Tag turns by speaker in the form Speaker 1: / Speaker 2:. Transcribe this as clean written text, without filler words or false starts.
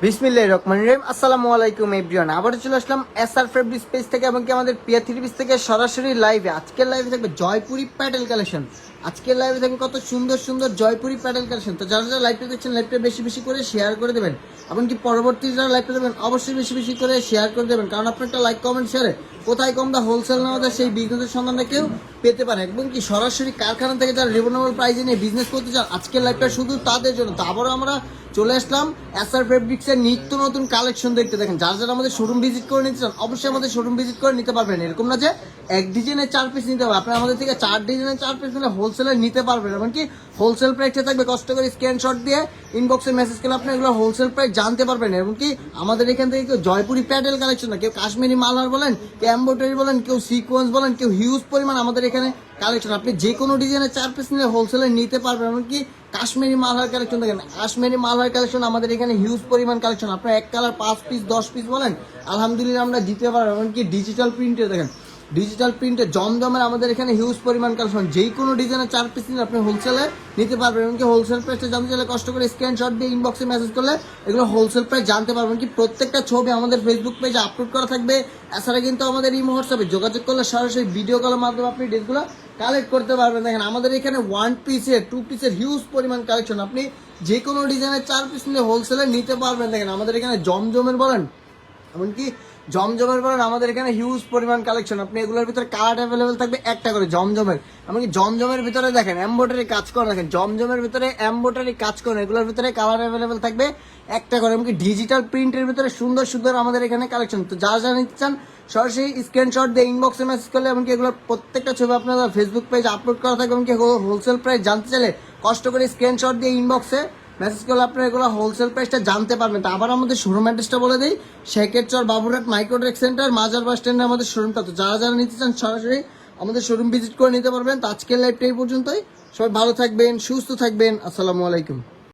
Speaker 1: বিসমিল্লাহির রহমানির রহিম। আসসালামু আলাইকুম এভরিওয়ান, আবারও চলে আসলাম এসআর ফেব্রিক্স পেজ থেকে এবং কি আমাদের পিয়া থ্রি পিস থেকে সরাসরি লাইভে। আজকের লাইভে থাকবে জয়পুরি প্যাটেল কালেকশন। আজকের লাইভে থাকবে কত সুন্দর সুন্দর জয়পুরি প্যাটেল কালেকশন। তো যারা যারা লাইভটা দেখছেন লাইভটা বেশি বেশি করে শেয়ার করে দেবেন, এমনকি পরবর্তী যারা লাইভটা দেবেন অবশ্যই বেশি বেশি করে শেয়ার করে দেবেন, কারণ আপনার একটা লাইক কমেন্ট শেয়ারে কোথায় কম দা হোলসেল নেওয়া যায় সেই বিজনেসের সন্ধানটা কেউ পেতে পারে, এবং কি সরাসরি কারখানা থেকে যারা রিজনেবল প্রাইসে নিয়ে বিজনেস করতে চান আজকের লাইভটা শুধু তাদের জন্য। তো আবারও আমরা চলে আসলাম এসআর ফেব্রিক্সের নিত্য নতুন কালেকশন দেখতে। দেখেন যারা যারা আমাদের শোরুম ভিজিট করে নিতে চান অবশ্যই আমাদের শোরুম ভিজিট করে নিতে পারবেন। এরকম না যে এক ডিজাইনের 4 পিস নিতে হবে, আপনারা আমাদের থেকে 4 ডিজাইনের 4 পিস নিলে হোলসেলে নিতে পারবেন, এমনকি হোলসেল প্রাইসে থাকবে। কষ্ট করে স্ক্রিনশট দিয়ে ইনবক্সে মেসেজ করলে আপনি এগুলো হোলসেল প্রাইস জানতে পারবেন। এমনকি আমাদের এখান থেকে কেউ জয়পুরি প্যাটেল কালেকশন না, কেউ কাশ্মীরি মালহার বলেন, কেউ এমব্রয়ডারি বলেন, কেউ সিকোয়েন্স বলেন, কেউ হিউজ পরিমাণ আমাদের এখানে কালেকশন। আপনি যে কোনো ডিজাইনের 4 পিস নিলে হোলসেলে নিতে পারবেন। এমনকি কাশ্মীরি মালহার কালেকশন দেখেন, কাশ্মীরি মালহার কালেকশন আমাদের এখানে হিউজ পরিমাণ কালেকশন। আপনার এক কালার 5 পিস 10 পিস বলেন আলহামদুলিল্লাহ আমরা দিতে পারবো। এমনকি ডিজিটাল প্রিন্টে দেখেন, ডিজিটাল প্রিন্টে জমজমের আমাদের এখানে হিউজ পরিমাণ কালেকশন। যে কোনো ডিজাইনের 4 পিস নিলে আপনি হোলসেলে নিতে পারবেন। এমনকি হোলসেল প্রাইসটা জানতে চাইলে কষ্ট করে স্ক্রিনশট দিয়ে ইনবক্সে মেসেজ করলে এগুলো হোলসেল প্রাইস জানতে পারবেন। কি প্রত্যেকটা ছবি আমাদের ফেসবুক পেজে আপলোড করা থাকবে। এছাড়া কিন্তু আমাদের এই হোয়াটসঅ্যাপে যোগাযোগ করলে সরাসরি ভিডিও কলের মাধ্যমে আপনি ড্রেসগুলো কালেক্ট করতে পারবেন। দেখেন আমাদের এখানে 1 পিসের 2 পিসের হিউজ পরিমাণ কালেকশন। আপনি যে কোনো ডিজাইনের 4 পিস নিলে হোলসেলে নিতে পারবেন। দেখেন আমাদের এখানে জমজমের বলেন, এমনকি জমজমের বলেন আমাদের এখানে হিউজ পরিমাণ কালেকশন। আপনি এগুলোর ভিতরে কালার অ্যাভেলেবেল থাকবে একটা করে জমজমের। এমনকি জমজমের ভিতরে দেখেন এমব্রয়ডারি কাজ করা, দেখেন জমজমের ভিতরে এমব্রয়ডারি কাজ করেন, এগুলোর ভিতরে কালার অ্যাভেলেবেল থাকবে একটা করে। এমনকি ডিজিটাল প্রিন্টের ভিতরে সুন্দর সুন্দর আমাদের এখানে কালেকশন। তো যারা যারা নিতে চান সরাসরি স্ক্রিনশট দিয়ে ইনবক্সে মেসেজ করলে, এমনকি এগুলোর প্রত্যেকটা ছবি আপনারা ফেসবুক পেজ আপলোড করা থাকবে। এমনকি হোলসেল প্রাইস জানতে চাইলে কষ্ট করে স্ক্রিনশট দিয়ে ইনবক্সে মেসেজ করলে আপনারা এগুলো হোলসেল প্রাইসটা জানতে পারবেন। তো আবার আমাদের শোরুম অ্যাড্রেসটা বলে দিই, শেখেরচর বাবুরহাট মাইক্রোড্রেক সেন্টার মাজার বাস স্ট্যান্ডে আমাদের শোরুমটা। তো যারা যারা নিতে চান সরাসরি আমাদের শোরুম ভিজিট করে নিতে পারবেন। তো আজকের লাইভটা এই পর্যন্তই। সবাই ভালো থাকবেন, সুস্থ থাকবেন। আসসালামু আলাইকুম।